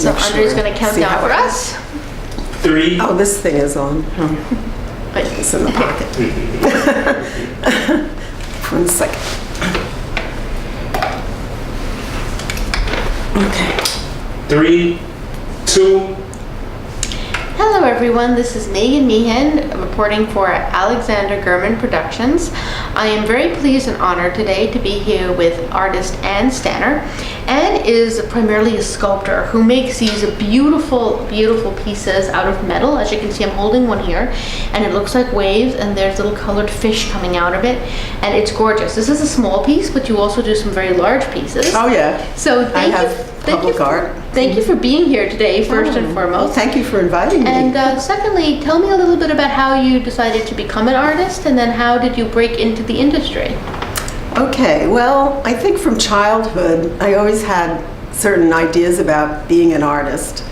So Andre's going to count down for us. 3. Oh, this thing is on. Wait. It's in the pocket. 1 second. Okay. 3, 2. Hello everyone, this is Meagan Meehan reporting for Alexander Gurman Productions. I am very pleased and honored today to be here with artist Ann Stanner. Ann is primarily a sculptor who makes these beautiful, beautiful pieces out of metal. As you can see, I'm holding one here, and it looks like waves, and there's little colored fish coming out of it, and it's gorgeous. This is a small piece, but you also do some very large pieces. Oh yeah. So thank you for being here today, first and foremost. Well, thank you for inviting me. And secondly, tell me a little bit about how you decided to become an artist, and then how did you break into the industry? Okay, well, I think from childhood, I always had certain ideas about being an artist,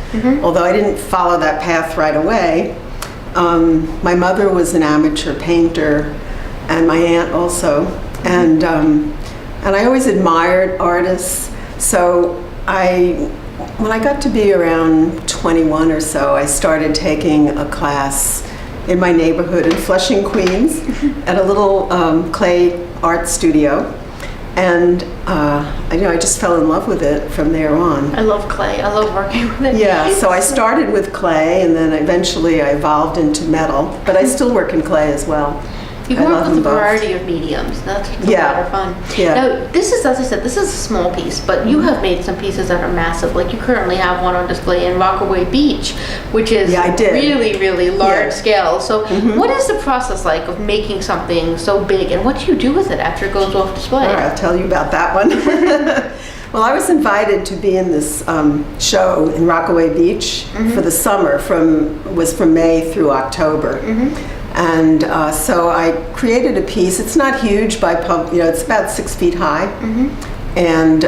although I didn't follow that path right away. My mother was an amateur painter, and my aunt also, and I always admired artists. So when I got to be around 21 or so, I started taking a class in my neighborhood in Flushing, Queens, at a little clay art studio, and I just fell in love with it from there on. I love clay. I love working with it. Yeah, so I started with clay, and then eventually I evolved into metal, but I still work in clay as well. You work with a variety of mediums. That's a lot of fun. Yeah. Now, this is, as I said, this is a small piece, but you have made some pieces that are massive. Like you currently have one on display in Rockaway Beach, which is really, really large scale. So what is the process like of making something so big, and what do you do with it after it goes off display? All right, I'll tell you about that one. Well, I was invited to be in this show in Rockaway Beach for the summer, from May through October. And so I created a piece. It's not huge it's about 6 feet high, and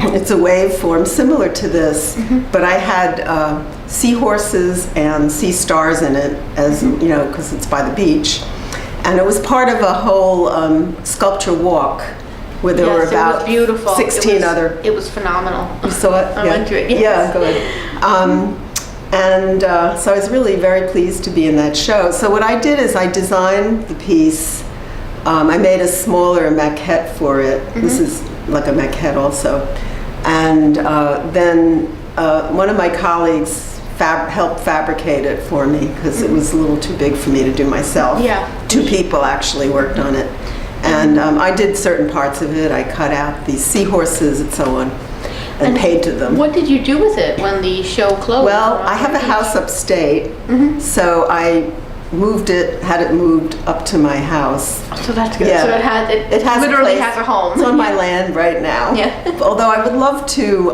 it's a wave form similar to this, but I had seahorses and sea stars in it, as you know, because it's by the beach, and it was part of a whole sculpture walk where there were about 16 other. It was phenomenal. You saw it? I went to it. Yes. Yeah, good. And so I was really very pleased to be in that show. So what I did is I designed the piece. I made a smaller maquette for it. This is like a maquette also. And then one of my colleagues helped fabricate it for me because it was a little too big for me to do myself. Yeah. 2 people actually worked on it. And I did certain parts of it. I cut out these seahorses and so on, and painted them. What did you do with it when the show closed? Well, I have a house upstate, so I had it moved up to my house. So that's good. Yeah. So it has literally has a home. It's on my land right now. Yeah. Although I would love to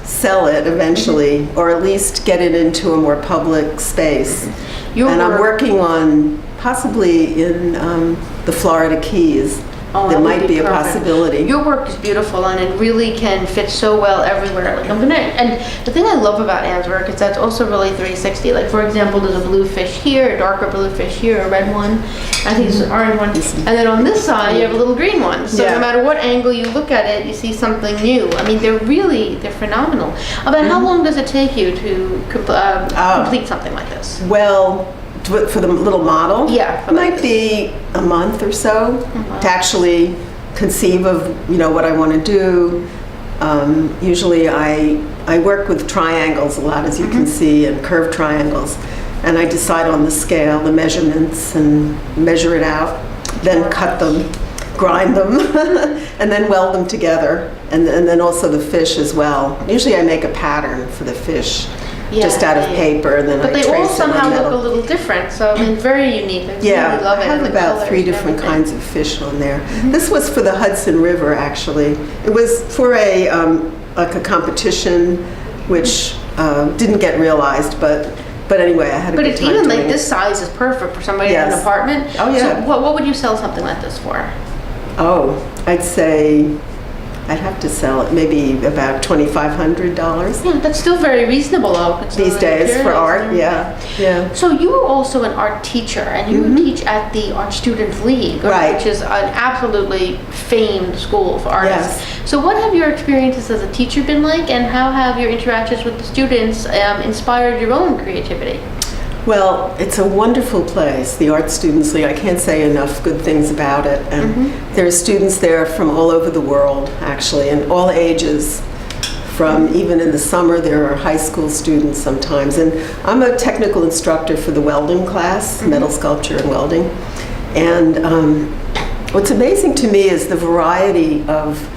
sell it eventually, or at least get it into a more public space. I'm working on possibly in the Florida Keys. There might be a possibility. Your work is beautiful, and it really can fit so well everywhere. Like and the thing I love about Ann's work is that it's also really 360. Like for example, there's a blue fish here, a darker blue fish here, a red one. I think it's an orange one, and then on this side you have a little green one. So no matter what angle you look at it, you see something new. I mean, they're phenomenal. About how long does it take you to complete something like this? Well, for the little model? Yeah. It might be a month or so to actually conceive of, what I want to do. Usually I work with triangles a lot, as you can see, and curved triangles. And I decide on the scale, the measurements, and measure it out, then cut them, grind them, and then weld them together. And then also the fish as well. Usually I make a pattern for the fish. Just out of paper, and then I trace it on metal. But they all somehow look a little different, so I mean, very unique. I really love it. I have about 3 different kinds of fish on there. This was for the Hudson River, actually. It was for a competition, which didn't get realized, but anyway, I had a good time. But it's even like this size is perfect for somebody in an apartment. Oh yeah. So what would you sell something like this for? Oh, I'd say I'd have to sell it maybe about $2,500 Yeah, that's still very reasonable though. these days for art. Yeah, yeah. So you were also an art teacher, and you teach at the Art Students League, Right. which is an absolutely famed school for artists. Yes. So what have your experiences as a teacher been like, and how have your interactions with the students inspired your own creativity? Well, it's a wonderful place, the Art Students League. I can't say enough good things about it. And there are students there from all over the world, actually, and all ages. From even in the summer, there are high school students sometimes. And I'm a technical instructor for the welding class, metal sculpture and welding. And what's amazing to me is the variety of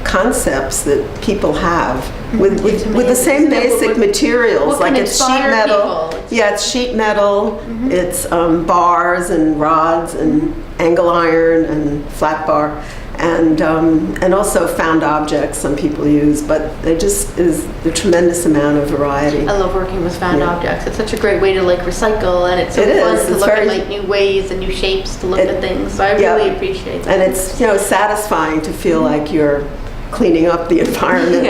concepts that people have with the same basic materials. Like it's sheet metal. Yeah, it's sheet metal. It's bars and rods and angle iron and flat bar, and also found objects some people use. But there just is a tremendous amount of variety. I love working with found objects. It's such a great way to like recycle, and it's so fun to look at like new ways and new shapes to look at things. So I really appreciate that. And it's satisfying to feel like you're cleaning up the environment.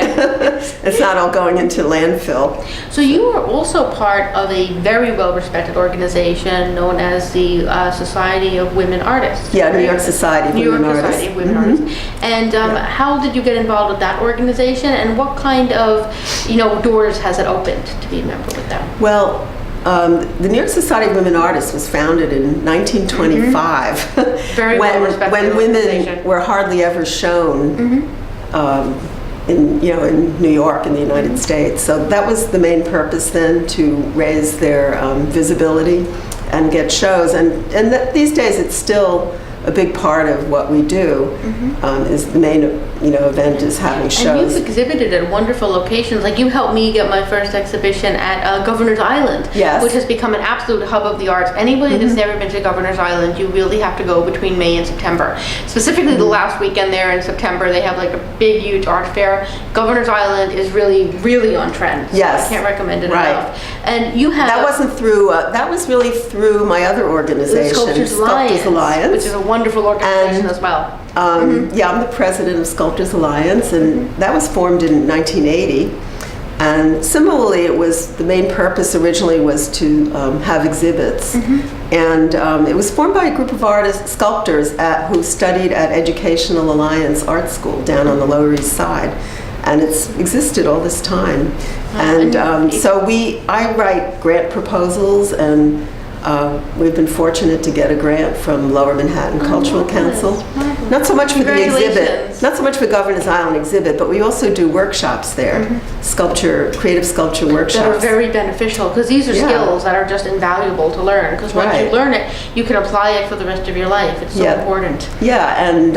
It's not all going into landfill. So you are also part of a very well-respected organization known as the Society of Women Artists. Yeah, New York Society of Women Artists. Society of Women Artists. And how did you get involved with that organization, and what kind of doors has it opened to be a member with them? Well, the New York Society of Women Artists was founded in 1925 Very well-respected when organization. women were hardly ever shown in New York in the United States. So that was the main purpose then, to raise their visibility and get shows. And these days it's still a big part of what we do. Is the main event is having shows. And you've exhibited at wonderful locations. Like you helped me get my first exhibition at Governor's Island, Yes. which has become an absolute hub of the arts. Anybody that's never been to Governor's Island, you really have to go between May and September. Specifically the last weekend there in September, they have like a big, huge art fair. Governor's Island is really, really on trend. So Yes. I can't recommend it Right. enough. And you have... That wasn't through, that was really through my other organization, Sculptors Alliance, which is a wonderful organization as well. Yeah, I'm the president of Sculptors Alliance, and that was formed in 1980. And similarly, the main purpose originally was to have exhibits. And it was formed by a group of sculptors who studied at Educational Alliance Art School down on the Lower East Side. And it's existed all this time. And so I write grant proposals, and we've been fortunate to get a grant from Lower Manhattan Cultural Council. Not so much for the exhibit, not so much for Governor's Island exhibit, but we also do workshops there, creative sculpture workshops. That are very beneficial, because these are skills that are just invaluable to learn. Because once you learn it, you can apply it for the rest of your life. It's so important. Yeah, and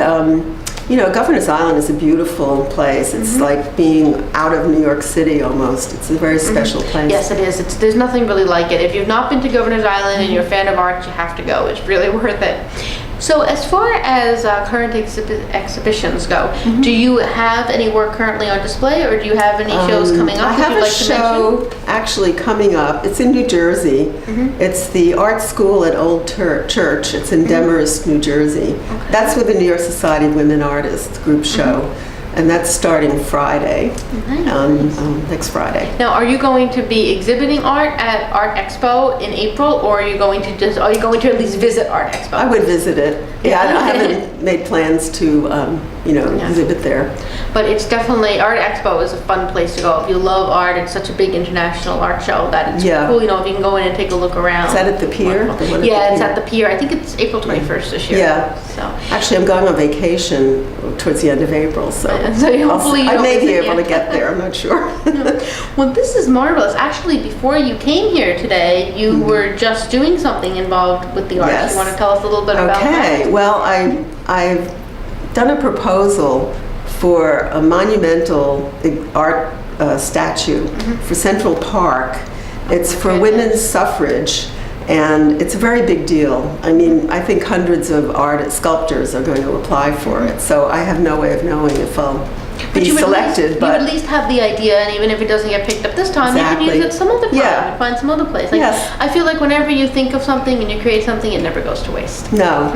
Governor's Island is a beautiful place. It's like being out of New York City almost. It's a very special place. Yes, it is. There's nothing really like it. If you've not been to Governor's Island and you're a fan of art, you have to go. It's really worth it. So as far as current exhibitions go, do you have any work currently on display, or do you have any shows coming up I that have you'd like to mention? a show actually coming up. It's in New Jersey. It's the Art School at Old Church. It's in Demorest, New Jersey. That's with the New York Society of Women Artists group show. And that's starting Friday, next Friday. Now, are you going to be exhibiting art at Art Expo in April, or are you going to at least visit Art Expo? I would visit it. Yeah, I haven't made plans to, exhibit there. But it's definitely, Art Expo is a fun place to go. If you love art, it's such a big international art show that it's cool, if you can go in and take a look around. Is that at the pier? Yeah, it's at the pier. I think it's April 21st this year. Yeah. So. Actually, I'm going on vacation towards the end of April, so hopefully I may be able to get there. I'm not sure. Well, this is marvelous. Actually, before you came here today, you were just doing something involved with the arts. Yes. You want to tell us a little bit about that? Okay. Well, I've done a proposal for a monumental art statue for Central Park. It's for women's suffrage, and it's a very big deal. I mean, I think hundreds of sculptors are going to apply for it, so I have no way of knowing if I'll be selected, you but at least have the idea, and even if it doesn't get picked up this time, you Exactly. can use it some other time Yeah. and find some other place. Like, Yes. I feel like whenever you think of something and you create something, it never goes to waste. no.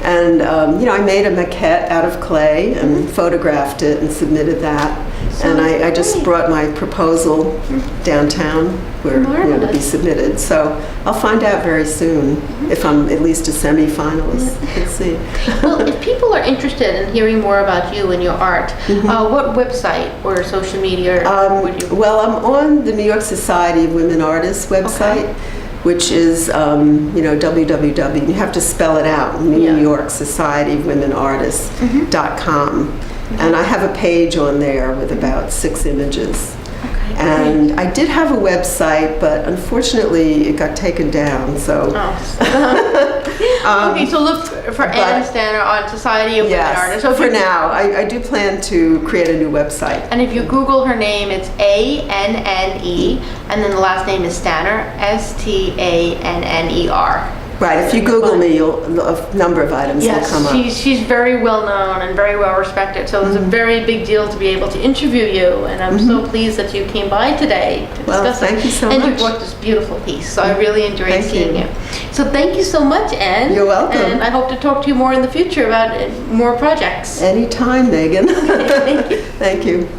And, I made a maquette out of clay and photographed it and submitted that. And I just great. brought my proposal downtown where, to be Marvelous. submitted. So I'll find out very soon if I'm at least a semi-finalist. Let's see. Well, if people are interested in hearing more about you and your art, what website or social media would you? Well, I'm on the New York Society of Women Artists website, which is, www. You have to spell it out, New York Society of Women Artists.com. And I have a page on there with about 6 images. Okay, And I did have a website, but unfortunately it got taken down. So Okay, so look for Ann Stanner on Society of Women Artists. So if for you- now, I do plan to create a new website. And if you Google her name, it's ANNE, and then the last name is Stanner, STANNER. Right, if you Google me, a number of items will come up. She's very well known and very well respected, so it's a very big deal to be able to interview you, and I'm so pleased that you came by today to Well, discuss it. thank you so And you much. brought this beautiful piece, so I really enjoyed Thank seeing you. you. So thank you so much, Anne. You're welcome. And I hope to talk to you more in the future about more projects. Anytime, Megan. Thank you. Thank you.